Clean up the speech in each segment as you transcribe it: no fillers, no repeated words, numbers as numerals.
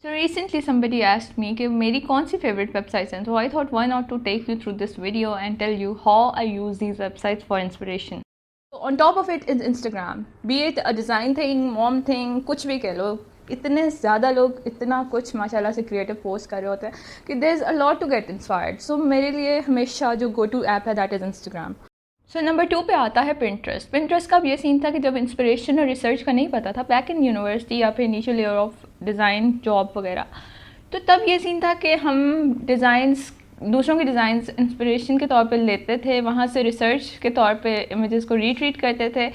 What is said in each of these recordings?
So recently somebody asked me कि मेरी कौन सी favorite websites हैं, so I thought why not to take you through this video and tell you how I use these websites for inspiration. So on top of it is Instagram, be it a design thing, mom thing, कुछ भी कह लो, इतने ज़्यादा लोग इतना कुछ माशाल्लाह से क्रिएटिव पोस्ट कर रहे होते हैं कि there is a lot to get inspired. So मेरे लिए हमेशा जो गो टू ऐप है that is Instagram. So number 2 पे आता है पिंट्रेस्ट. पिंट्रेस्ट का अब ये सीन था कि जब इंस्पिरेशन और रिसर्च का नहीं पता था बैक इन यूनिवर्सिटी या फिर initial year of design job वगैरह, तो तब ये सीन था कि हम डिज़ाइंस, दूसरों के डिज़ाइंस इंस्पिरेशन के तौर पे लेते थे, वहाँ से रिसर्च के तौर पे इमेजेस को रीट्रीट करते थे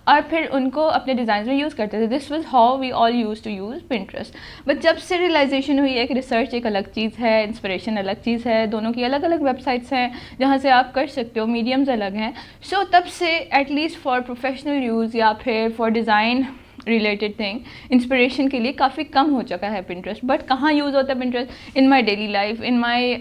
और फिर उनको अपने डिज़ाइन में यूज़ करते थे. This was how we all use to use Pinterest. But जब से रियलाइजेशन हुई है कि रिसर्च एक अलग चीज़ है, इंस्पिरेशन अलग चीज़ है, दोनों की अलग अलग वेबसाइट्स हैं जहाँ से आप कर सकते हो, मीडियम्स अलग हैं. सो तब से एटलीस्ट फॉर प्रोफेशनल यूज़ या फिर for design related thing inspiration के लिए काफ़ी कम हो चुका है पिंट्रेस्ट. बट कहाँ यूज़ होता है Pinterest? In my daily life, in my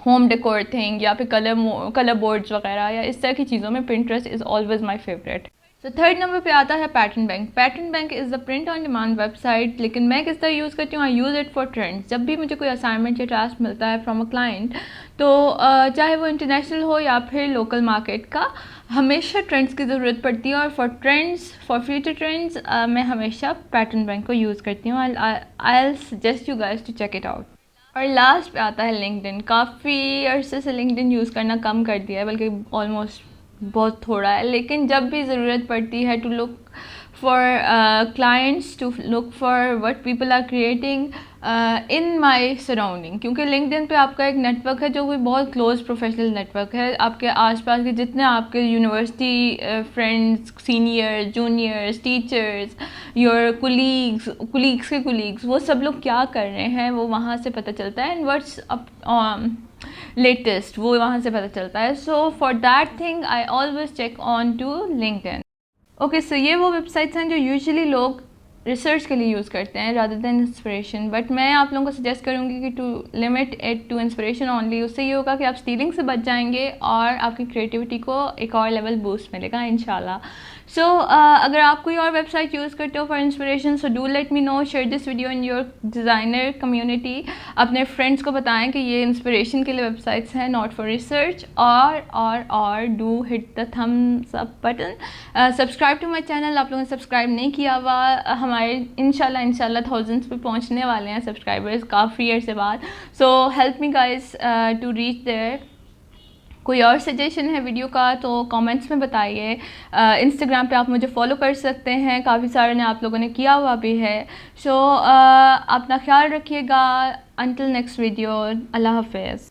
home decor thing या फिर कलर बोर्ड्स वगैरह या इस तरह की चीज़ों में Pinterest is always my favourite. तो थर्ड नंबर पे आता है Patternbank. Patternbank is the print on demand website. लेकिन मैं किस तरह यूज़ करती हूँ? I use it for trends. जब भी मुझे कोई असाइनमेंट या टास्क मिलता है फ्रॉम अ क्लाइंट, तो चाहे वो इंटरनेशनल हो या फिर लोकल मार्केट का, हमेशा ट्रेंड्स की ज़रूरत पड़ती है. और for trends, for future trends, मैं हमेशा पैटर्नबैंक को यूज़ करती हूँ. I suggest you guys to check it out. और लास्ट पे आता है लिंक्डइन. काफ़ी अरसे से लिंक्डइन यूज़ करना कम कर दिया है, बल्कि ऑलमोस्ट बहुत थोड़ा है. लेकिन जब भी ज़रूरत पड़ती है to look for clients, to look for what people are creating in my surrounding, क्योंकि लिंक्डइन पे आपका एक नेटवर्क है जो कोई बहुत क्लोज प्रोफेशनल नेटवर्क है. आपके आसपास के जितने आपके university friends, seniors, juniors, teachers, your colleagues के कुलीग्स, वो सब लोग क्या कर रहे हैं वो वहाँ से पता चलता है. एंड व्हाट्स अप लेटेस्ट वो वहाँ से पता चलता है. So for that thing I always check on to LinkedIn. Okay, so ये वो वेबसाइट्स हैं जो यूजुअली लोग रिसर्च के लिए यूज़ करते हैं रादर दैन इंस्पिरेशन. बट मैं आप लोगों को सजेस्ट करूँगी कि to limit it to inspiration only. उससे ये होगा कि आप स्टीलिंग से बच जाएंगे और आपकी क्रिएटिविटी को एक और लेवल बूस्ट मिलेगा इंशाल्लाह. सो अगर आप कोई और वेबसाइट यूज़ करते हो for inspiration, so do let me know. Share this video in your designer community. अपने फ्रेंड्स को बताएं कि ये इंस्पिरेशन के लिए वेबसाइट्स हैं, नॉट फॉर रिसर्च. और do hit the thumbs up button. Subscribe to my channel. आप लोगों ने सब्सक्राइब नहीं किया हुआ, हमारे इंशाल्लाह थाउजेंड्स पे पहुंचने वाले हैं सब्सक्राइबर्स काफ़ी ईयर से बाद. So help me guys to reach there. कोई और सजेशन है वीडियो का तो कमेंट्स में बताइए. इंस्टाग्राम पे आप मुझे फॉलो कर सकते हैं, काफ़ी सारे ने आप लोगों ने किया हुआ भी है. सो अपना ख्याल रखिएगा. अंटिल नेक्स्ट वीडियो, अल्लाह हाफिज़.